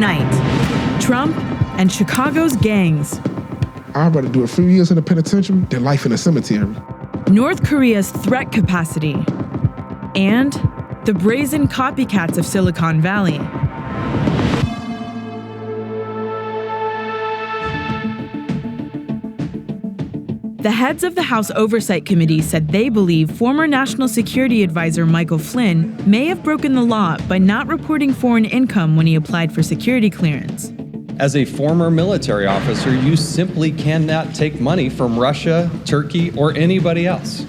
tonight. Trump and Chicago's gangs. I'd rather do a few years in the penitentiary than life in a cemetery. North Korea's threat capacity. And the brazen copycats of Silicon Valley. The heads of the House Oversight Committee said they believe former National Security Advisor Michael Flynn may have broken the law by not reporting foreign income when he applied for security clearance. As a former military officer, you simply cannot take money from Russia, Turkey, or anybody else.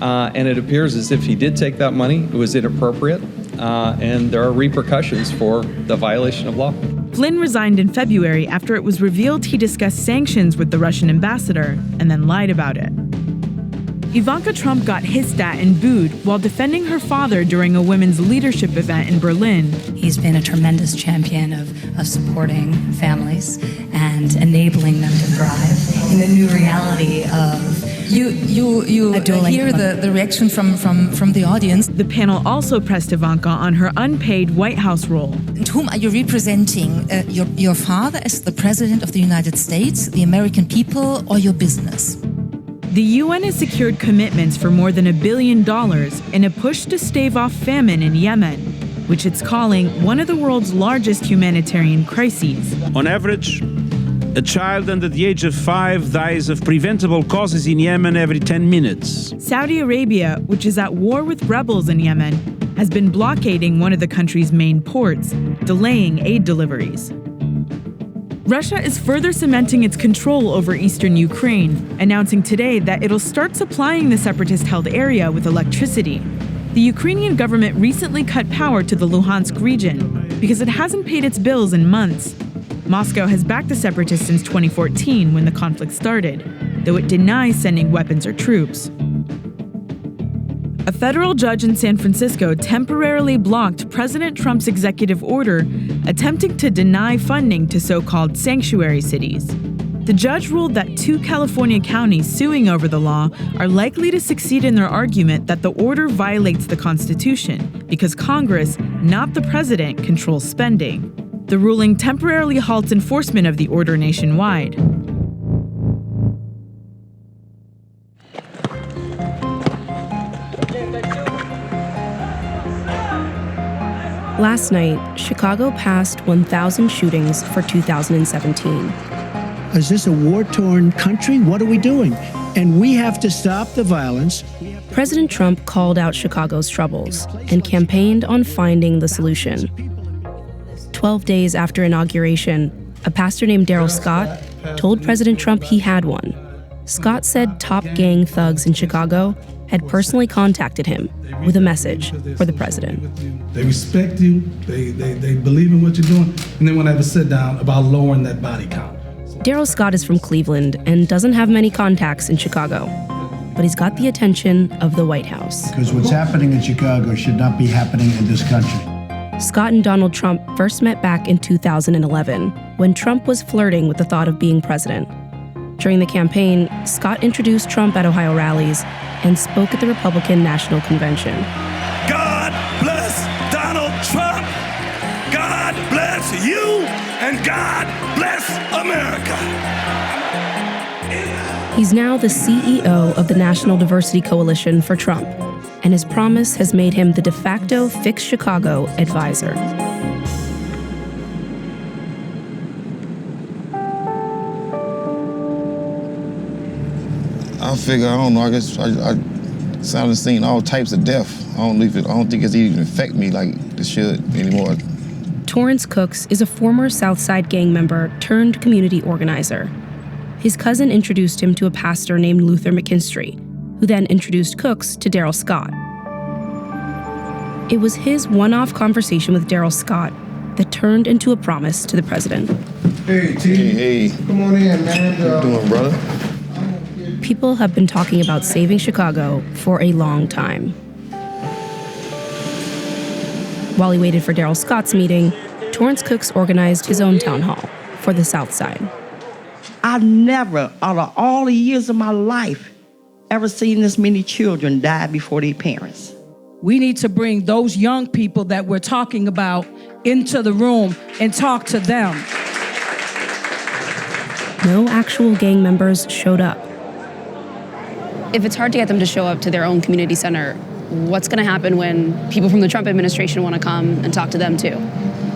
And it appears as if he did take that money. It was inappropriate, and there are repercussions for the violation of law. Flynn resigned in February after it was revealed he discussed sanctions with the Russian ambassador and then lied about it. Ivanka Trump got hissed at and booed while defending her father during a women's leadership event in Berlin. He's been a tremendous champion of supporting families and enabling them to thrive in the new reality of You hear the reaction from the audience. The panel also pressed Ivanka on her unpaid White House role. And whom are you representing? Your father as the President of the United States, the American people, or your business? The UN has secured commitments for more than $1 billion in a push to stave off famine in Yemen, which it's calling one of the world's largest humanitarian crises. On average, a child under the age of 5 dies of preventable causes in Yemen every 10 minutes. Saudi Arabia, which is at war with rebels in Yemen, has been blockading one of the country's main ports, delaying aid deliveries. Russia is further cementing its control over eastern Ukraine, announcing today that it'll start supplying the separatist-held area with electricity. The Ukrainian government recently cut power to the Luhansk region because it hasn't paid its bills in months. Moscow has backed the separatists since 2014 when the conflict started, though it denies sending weapons or troops. A federal judge in San Francisco temporarily blocked President Trump's executive order attempting to deny funding to so-called sanctuary cities. The judge ruled that 2 California counties suing over the law are likely to succeed in their argument that the order violates the Constitution because Congress, not the president, controls spending. The ruling temporarily halts enforcement of the order nationwide. Last night, Chicago passed 1,000 shootings for 2017. Is this a war-torn country? What are we doing? And we have to stop the violence. President Trump called out Chicago's troubles and campaigned on finding the solution. 12 days after inauguration, a pastor named Daryl Scott told President Trump he had one. Scott said top gang thugs in Chicago had personally contacted him with a message for the president. They respect you, they believe in what you're doing, and they want to have a sit down about lowering that body count. Daryl Scott is from Cleveland and doesn't have many contacts in Chicago, but he's got the attention of the White House. Because what's happening in Chicago should not be happening in this country. Scott and Donald Trump first met back in 2011, when Trump was flirting with the thought of being president. During the campaign, Scott introduced Trump at Ohio rallies and spoke at the Republican National Convention. God bless Donald Trump! God bless you! And God bless America! He's now the CEO of the National Diversity Coalition for Trump, and his promise has made him the de facto Fix Chicago advisor. I figure, I don't know, I guess I sounded seen all types of death. I don't think it's even affect me like it should anymore. Torrance Cooks is a former Southside gang member turned community organizer. His cousin introduced him to a pastor named Luther McKinstry, who then introduced Cooks to Daryl Scott. It was his one-off conversation with Daryl Scott that turned into a promise to the president. Hey, T. Hey. Come on in, man. How you doing, brother? People have been talking about saving Chicago for a long time. While he waited for Daryl Scott's meeting, Torrance Cooks organized his own town hall for the South Side. I've never, out of all the years of my life, ever seen this many children die before their parents. We need to bring those young people that we're talking about into the room and talk to them. No actual gang members showed up. If it's hard to get them to show up to their own community center, what's going to happen when people from the Trump administration want to come and talk to them too?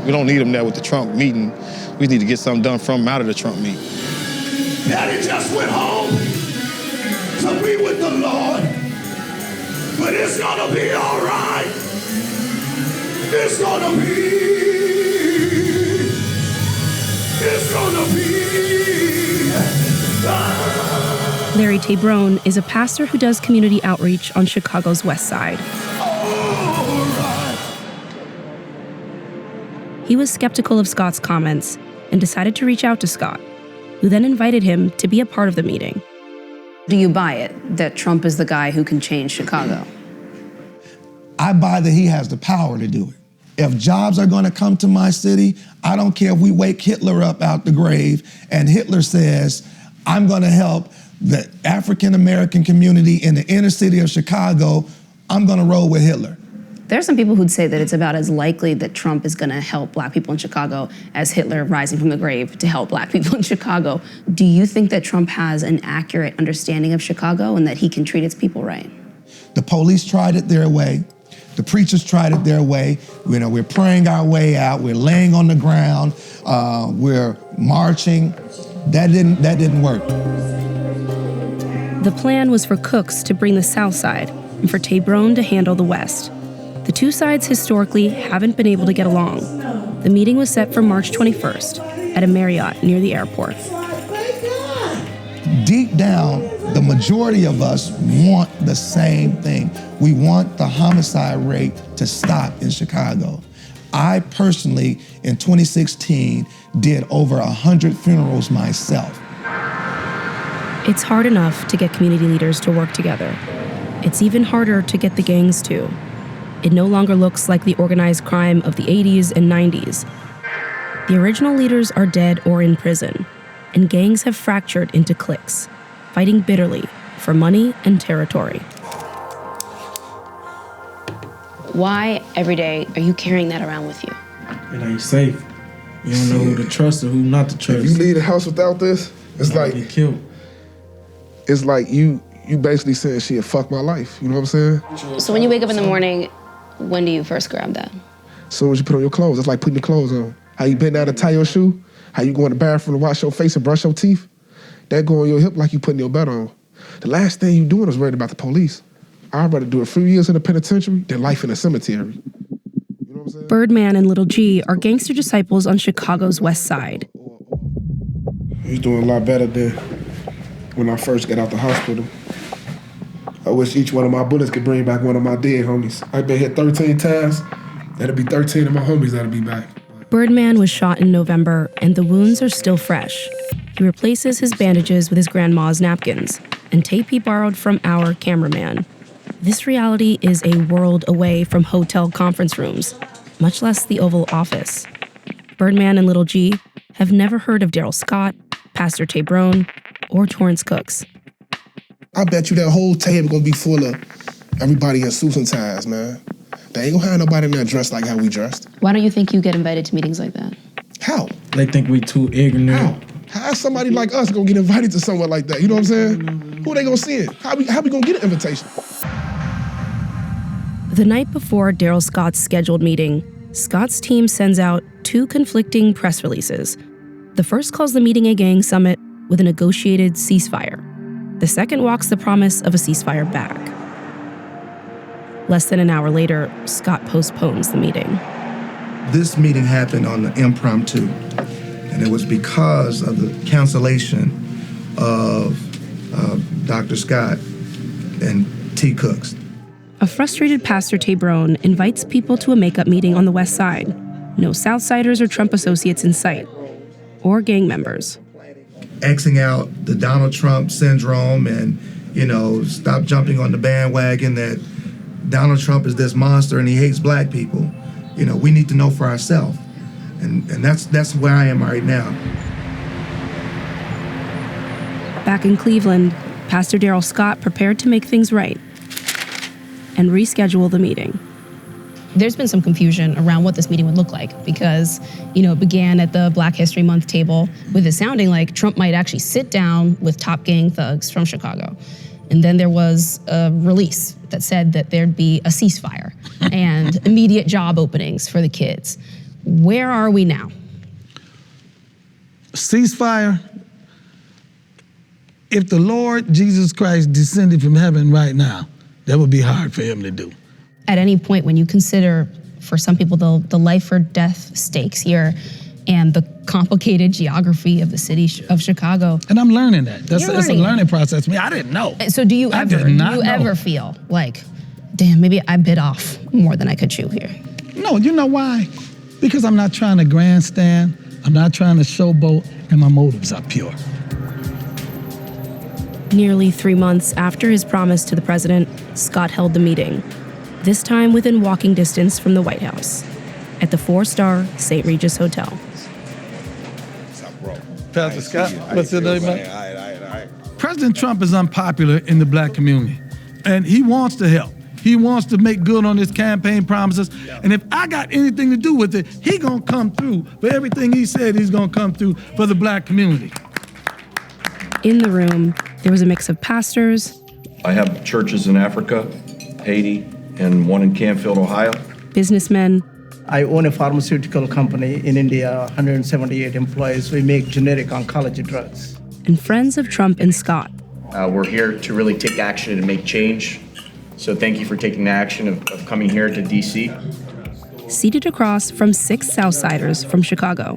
We don't need them there with the Trump meeting. We need to get something done from out of the Trump meeting. Daddy just went home to be with the Lord, but it's gonna be all right. It's gonna be Larry Tabrone is a pastor who does community outreach on Chicago's West Side. He was skeptical of Scott's comments and decided to reach out to Scott, who then invited him to be a part of the meeting. Do you buy it that Trump is the guy who can change Chicago? I buy that he has the power to do it. If jobs are going to come to my city, I don't care if we wake Hitler up out the grave and Hitler says, I'm going to help the African-American community in the inner city of Chicago, I'm going to roll with Hitler. There are some people who'd say that it's about as likely that Trump is going to help black people in Chicago as Hitler rising from the grave to help black people in Chicago. Do you think that Trump has an accurate understanding of Chicago and that he can treat its people right? The police tried it their way. The preachers tried it their way. You know, we're praying our way out. We're laying on the ground. We're marching. That didn't work. The plan was for Cooks to bring the South Side and for Tabrone to handle the West. The two sides historically haven't been able to get along. The meeting was set for March 21st at a Marriott near the airport. Deep down, the majority of us want the same thing. We want the homicide rate to stop in Chicago. I personally, in 2016, did over 100 funerals myself. It's hard enough to get community leaders to work together. It's even harder to get the gangs to. It no longer looks like the organized crime of the 80s and 90s. The original leaders are dead or in prison, and gangs have fractured into cliques, fighting bitterly for money and territory. Why every day are you carrying that around with you? It ain't safe. You don't know who to trust or who not to trust. If you leave the house without this, it's like get killed. It's like you basically saying, shit, fuck my life. You know what I'm saying? So when you wake up in the morning, when do you first grab that? As soon as you put on your clothes, it's like putting your clothes on. How you bend down to tie your shoe, how you go in the bathroom to wash your face and brush your teeth, that go on your hip like you putting your belt on. The last thing you doing is worried about the police. I'd rather do a few years in the penitentiary than life in a cemetery. You know what I'm saying? Birdman and Little G are gangster disciples on Chicago's West Side. He's doing a lot better than when I first got out the hospital. I wish each one of my bullets could bring back one of my dead homies. I've been hit 13 times. That'll be 13 of my homies that'll be back. Birdman was shot in November, and the wounds are still fresh. He replaces his bandages with his grandma's napkins and tape he borrowed from our cameraman. This reality is a world away from hotel conference rooms, much less the Oval Office. Birdman and Little G have never heard of Darrell Scott, Pastor Tabrone, or Torrance Cooks. I bet you that whole table gonna be full of everybody in suits and ties, man. They ain't gonna have nobody in there dressed like how we dressed. Why don't you think you get invited to meetings like that? How? They think we too ignorant. How is somebody like us gonna get invited to somewhere like that? You know what I'm saying? Who they gonna see it? How we gonna get an invitation? The night before Darrell Scott's scheduled meeting, Scott's team sends out two conflicting press releases. The first calls the meeting a gang summit with a negotiated ceasefire. The second walks the promise of a ceasefire back. Less than an hour later, Scott postpones the meeting. This meeting happened on the impromptu, and it was because of the cancellation of Dr. Scott and T. Cooks. A frustrated Pastor Tabrone invites people to a makeup meeting on the West Side. No Southsiders or Trump associates in sight, or gang members. Xing out the Donald Trump syndrome and, stop jumping on the bandwagon that Donald Trump is this monster and he hates black people. We need to know for ourselves. And that's where I am right now. Back in Cleveland, Pastor Darrell Scott prepared to make things right. and reschedule the meeting. There's been some confusion around what this meeting would look like because, it began at the Black History Month table with it sounding like Trump might actually sit down with top gang thugs from Chicago. And then there was a release that said that there'd be a ceasefire and immediate job openings for the kids. Where are we now? Ceasefire? If the Lord Jesus Christ descended from heaven right now, that would be hard for him to do. At any point when you consider, for some people, the life or death stakes here and the complicated geography of the city of Chicago. And I'm learning that. That's a learning learning process for me. I didn't know. So do you ever feel like, damn, maybe I bit off more than I could chew here? No, you know why? Because I'm not trying to grandstand, I'm not trying to showboat, and my motives are pure. Nearly 3 months after his promise to the president, Scott held the meeting, this time within walking distance from the White House, at the 4-star St. Regis Hotel. Pastor Scott, what's your name, man? President Trump is unpopular in the black community, and he wants to help. He wants to make good on his campaign promises, and if I got anything to do with it, he gonna come through for everything he said he's gonna come through for the black community. In the room, there was a mix of pastors. I have churches in Africa, Haiti, and one in Canfield, Ohio. Businessmen. I own a pharmaceutical company in India, 178 employees. We make generic oncology drugs. And friends of Trump and Scott. We're here to really take action and make change. So thank you for taking the action of coming here to D.C. Seated across from 6 Southsiders from Chicago,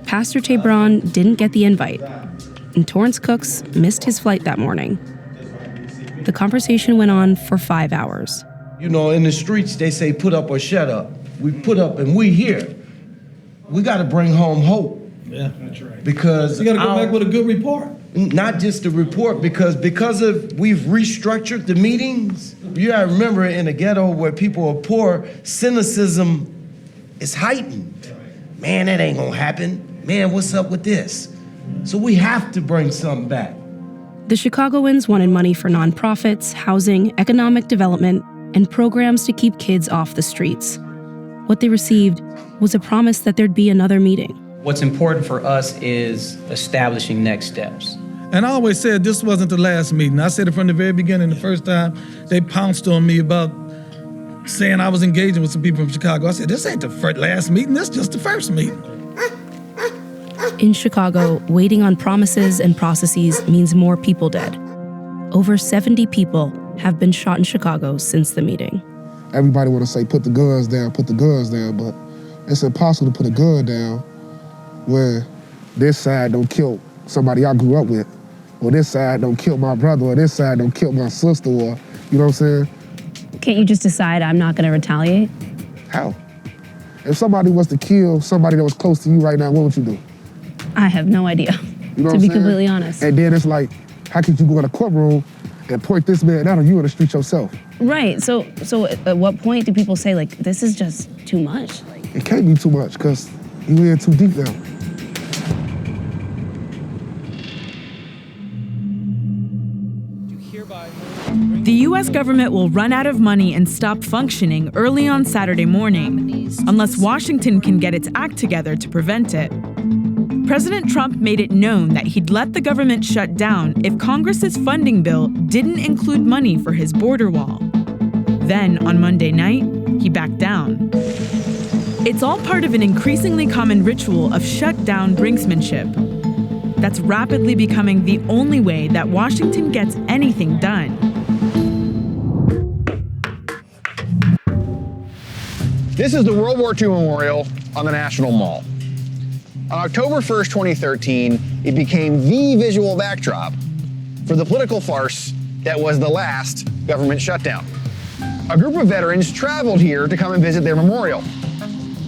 Pastor Tabron didn't get the invite, and Torrance Cooks missed his flight that morning. The conversation went on for 5 hours. In the streets, they say put up or shut up. We put up and we here. We got to bring home hope. Yeah, that's right. Because you got to go back with a good report. Not just the report, because of we've restructured the meetings. You got to remember, in a ghetto where people are poor, cynicism is heightened. Man, that ain't gonna happen. Man, what's up with this? So we have to bring something back. The Chicagoans wanted money for nonprofits, housing, economic development, and programs to keep kids off the streets. What they received was a promise that there'd be another meeting. What's important for us is establishing next steps. And I always said this wasn't the last meeting. I said it from the very beginning. The first time they pounced on me about saying I was engaging with some people from Chicago, I said, this ain't the last meeting, this is just the first meeting. In Chicago, waiting on promises and processes means more people dead. Over 70 people have been shot in Chicago since the meeting. Everybody want to say, put the guns down, but it's impossible to put a gun down where this side don't kill somebody I grew up with, or this side don't kill my brother, or this side don't kill my sister, or, you know what I'm saying? Can't you just decide I'm not gonna retaliate? How? If somebody was to kill somebody that was close to you right now, what would you do? I have no idea, you know to be completely honest. And then it's like, how could you go in a courtroom and point this man out on you in the street yourself? Right, so at what point do people say, like, this is just too much? It can't be too much, because you in too deep now. The U.S. government will run out of money and stop functioning early on Saturday morning, unless Washington can get its act together to prevent it. President Trump made it known that he'd let the government shut down if Congress's funding bill didn't include money for his border wall. Then, on Monday night, he backed down. It's all part of an increasingly common ritual of shutdown brinksmanship that's rapidly becoming the only way that Washington gets anything done. This is the World War II Memorial on the National Mall. On October 1st, 2013, it became the visual backdrop for the political farce that was the last government shutdown. A group of veterans traveled here to come and visit their memorial.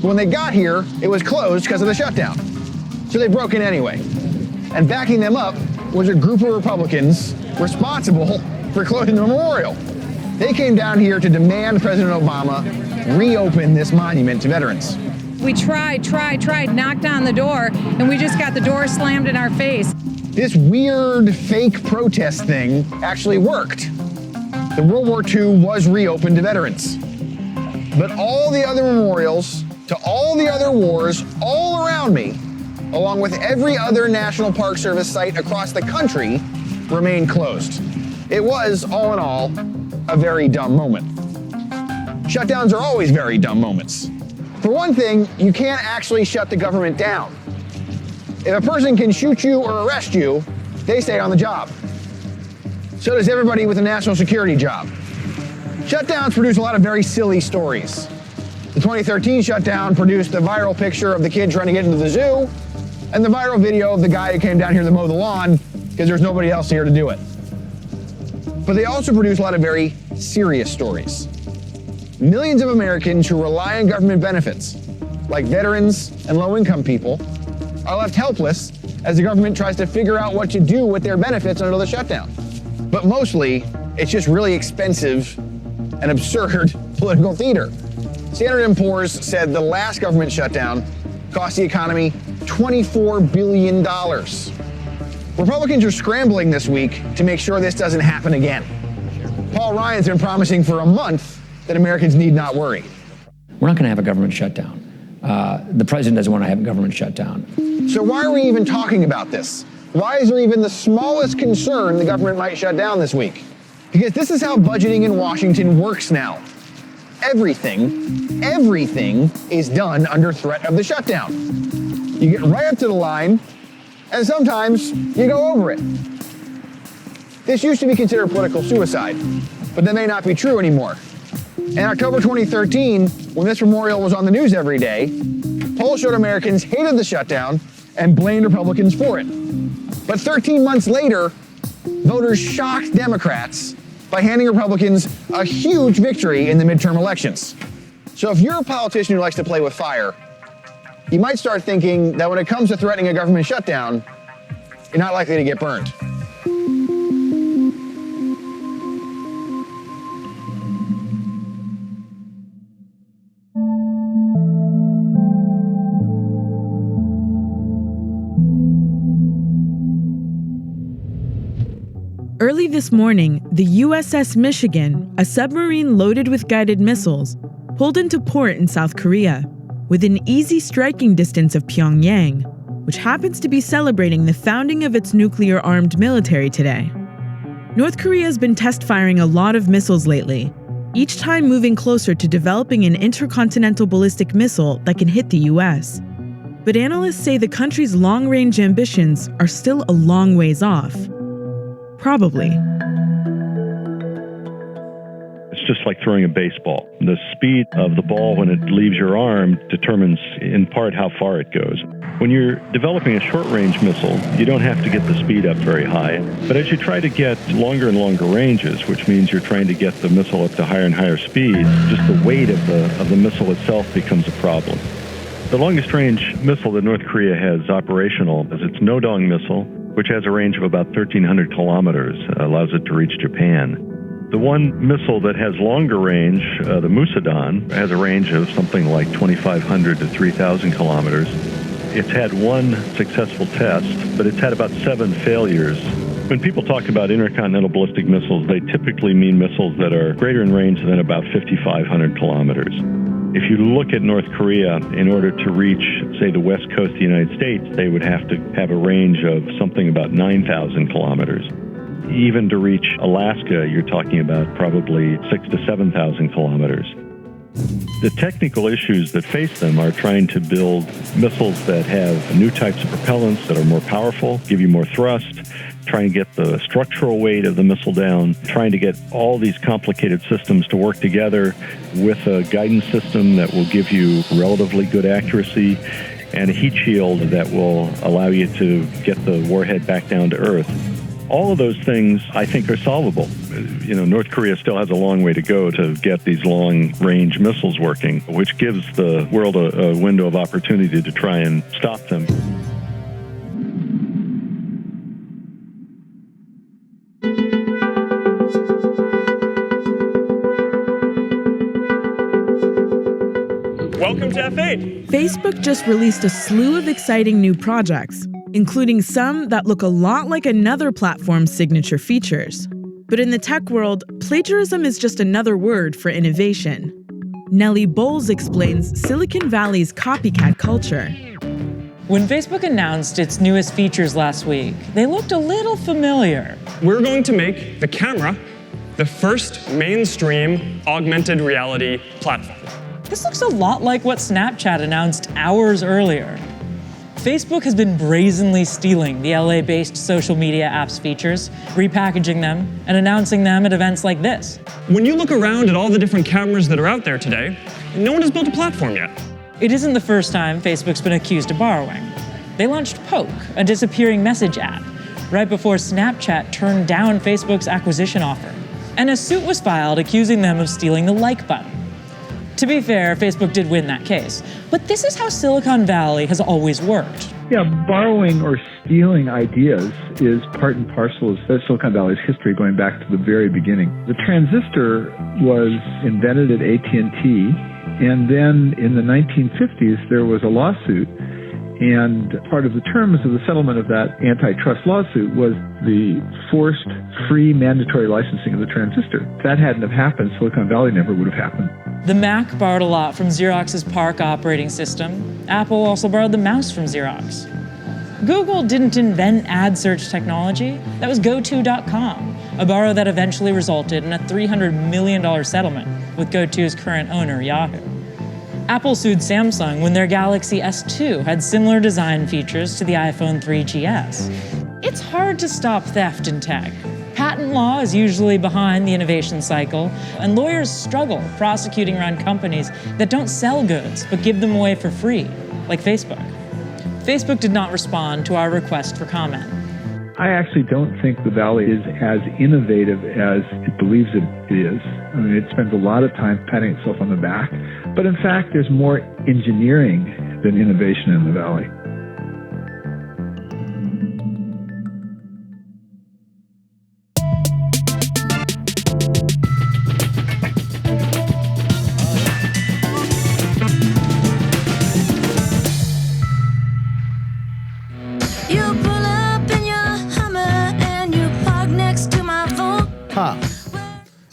But when they got here, it was closed because of the shutdown. So they broke in anyway. And backing them up was a group of Republicans responsible for closing the memorial. They came down here to demand President Obama reopen this monument to veterans. We tried, knocked on the door, and we just got the door slammed in our face. This weird fake protest thing actually worked. the World War II was reopened to veterans. But all the other memorials to all the other wars all around me, along with every other National Park Service site across the country, remain closed. It was, all in all, a very dumb moment. Shutdowns are always very dumb moments. For one thing, you can't actually shut the government down. If a person can shoot you or arrest you, they stay on the job. So does everybody with a national security job. Shutdowns produce a lot of very silly stories. The 2013 shutdown produced the viral picture of the kid trying to get into the zoo and the viral video of the guy who came down here to mow the lawn because there's nobody else here to do it. But they also produce a lot of very serious stories. Millions of Americans who rely on government benefits, like veterans and low-income people, are left helpless as the government tries to figure out what to do with their benefits under the shutdown. But mostly, it's just really expensive and absurd political theater. Standard & Poor's said the last government shutdown cost the economy $24 billion. Republicans are scrambling this week to make sure this doesn't happen again. Paul Ryan's been promising for a month that Americans need not worry. We're not going to have a government shutdown. The president doesn't want to have a government shutdown. So why are we even talking about this? Why is there even the smallest concern the government might shut down this week? Because this is how budgeting in Washington works now. Everything is done under threat of the shutdown. You get right up to the line, and sometimes you go over it. This used to be considered political suicide, but that may not be true anymore. In October 2013, when this memorial was on the news every day, polls showed Americans hated the shutdown and blamed Republicans for it. But 13 months later, voters shocked Democrats by handing Republicans a huge victory in the midterm elections. So if you're a politician who likes to play with fire, you might start thinking that when it comes to threatening a government shutdown, you're not likely to get burned. Early this morning, the USS Michigan, a submarine loaded with guided missiles, pulled into port in South Korea, within easy striking distance of Pyongyang, which happens to be celebrating the founding of its nuclear-armed military today. North Korea has been test-firing a lot of missiles lately, each time moving closer to developing an intercontinental ballistic missile that can hit the US. But analysts say the country's long-range ambitions are still a long ways off. Probably. It's just like throwing a baseball. The speed of the ball when it leaves your arm determines in part how far it goes. When you're developing a short-range missile, you don't have to get the speed up very high. But as you try to get longer and longer ranges, which means you're trying to get the missile up to higher and higher speeds, just the weight of the missile itself becomes a problem. The longest-range missile that North Korea has operational is its Nodong missile, which has a range of about 1,300 kilometers, allows it to reach Japan. The one missile that has longer range, the Musadon, has a range of something like 2,500 to 3,000 kilometers. It's had one successful test, but it's had about 7 failures. When people talk about intercontinental ballistic missiles, they typically mean missiles that are greater in range than about 5,500 kilometers. If you look at North Korea, in order to reach, say, the west coast of the United States, they would have to have a range of something about 9,000 kilometers. Even to reach Alaska, you're talking about probably 6,000 to 7,000 kilometers. The technical issues that face them are trying to build missiles that have new types of propellants that are more powerful, give you more thrust, trying to get the structural weight of the missile down, trying to get all these complicated systems to work together with a guidance system that will give you relatively good accuracy and a heat shield that will allow you to get the warhead back down to Earth. All of those things, I think, are solvable. You know, North Korea still has a long way to go to get these long-range missiles working, which gives the world a window of opportunity to try and stop them. Welcome to F8. Facebook just released a slew of exciting new projects, including some that look a lot like another platform's signature features. But in the tech world, plagiarism is just another word for innovation. Nellie Bowles explains Silicon Valley's copycat culture. When Facebook announced its newest features last week, they looked a little familiar. We're going to make the camera the first mainstream augmented reality platform. This looks a lot like what Snapchat announced hours earlier. Facebook has been brazenly stealing the LA-based social media app's features, repackaging them, and announcing them at events like this. When you look around at all the different cameras that are out there today, no one has built a platform yet. It isn't the first time Facebook's been accused of borrowing. They launched Poke, a disappearing message app, right before Snapchat turned down Facebook's acquisition offer. And a suit was filed accusing them of stealing the like button. To be fair, Facebook did win that case, but this is how Silicon Valley has always worked. Yeah, borrowing or stealing ideas is part and parcel of Silicon Valley's history going back to the very beginning. The transistor was invented at AT&T, and then in the 1950s there was a lawsuit, and part of the terms of the settlement of that antitrust lawsuit was the forced, free, mandatory licensing of the transistor. If that hadn't have happened, Silicon Valley never would have happened. The Mac borrowed a lot from Xerox's Park operating system. Apple also borrowed the mouse from Xerox. Google didn't invent ad search technology. That was GoTo.com, a borrow that eventually resulted in a $300 million settlement with GoTo's current owner, Yahoo. Apple sued Samsung when their Galaxy S2 had similar design features to the iPhone 3GS. It's hard to stop theft in tech. Patent law is usually behind the innovation cycle, and lawyers struggle prosecuting around companies that don't sell goods but give them away for free, like Facebook. Facebook did not respond to our request for comment. I actually don't think the Valley is as innovative as it believes it is. I mean, it spends a lot of time patting itself on the back, but in fact, there's more engineering than innovation in the Valley.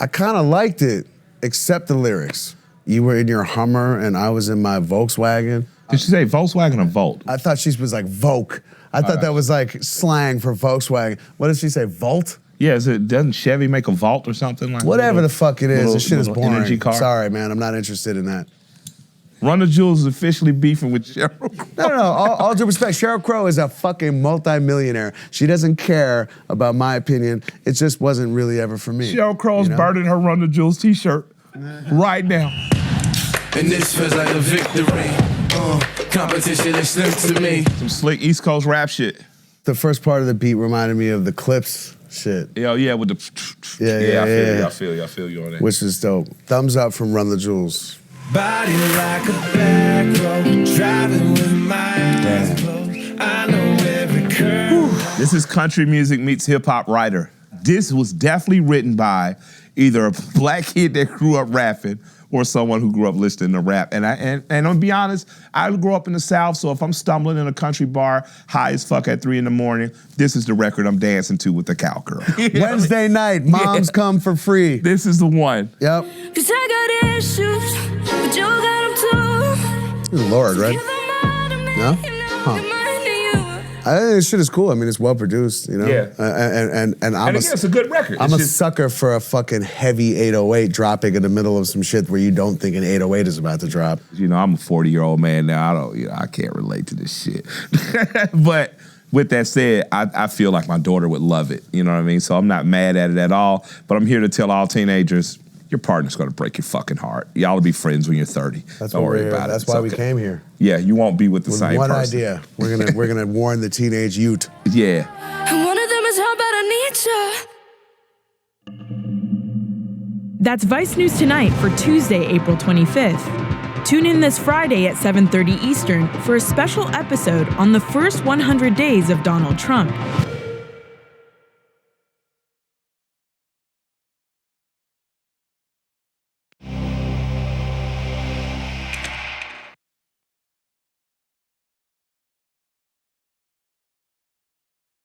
I kind of liked it, except the lyrics. You were in your Hummer and I was in my Volkswagen. Did she say Volkswagen or Volt? I thought she was like Volk. I thought that was like slang for Volkswagen. What did she say, Volt? Yeah, doesn't Chevy make a Volt or something like that? Whatever the fuck it is, this shit is boring. Energy car. Sorry, man, I'm not interested in that. Run the Jewels is officially beefing with Sheryl. No, all due respect, Sheryl Crow is a fucking multi-millionaire. She doesn't care about my opinion. It just wasn't really ever for me. Sheryl Crow's burning her Run the Jewels t-shirt right now. And this feels like a victory. Competition is slim to me. Some slick East Coast rap shit. The first part of the beat reminded me of the Clips shit. Yeah, with the... Yeah. I feel you on that. Which is dope. Thumbs up from Run the Jewels. Body like a back road, driving with my eyes closed. I know every curve. This is country music meets hip-hop writer. This was definitely written by either a black kid that grew up rapping or someone who grew up listening to rap. And I'll be honest, I grew up in the South, so if I'm stumbling in a country bar high as fuck at 3 a.m, this is the record I'm dancing to with the cowgirl. Wednesday night, Moms Come for Free. This is the one. Yep. Cause I got issues, but you got them too. This is Lord, right? No? Huh. I think this shit is cool. I mean, it's well produced, you know? Yeah. And again, it's a good record. I'm a sucker for a fucking heavy 808 dropping in the middle of some shit where you don't think an 808 is about to drop. You know, I'm a 40-year-old man now. I can't relate to this shit. But with that said, I feel like my daughter would love it. You know what I mean? So I'm not mad at it at all. But I'm here to tell all teenagers, your partner's gonna break your fucking heart. Y'all will be friends when you're 30. Don't worry about it. That's why we came here. Yeah, you won't be with the same one person. idea. We're gonna warn the teenage youth. Yeah. And one of them is how bad I need you. That's Vice News Tonight for Tuesday, April 25th. Tune in this Friday at 7:30 Eastern for a special episode on the first 100 days of Donald Trump.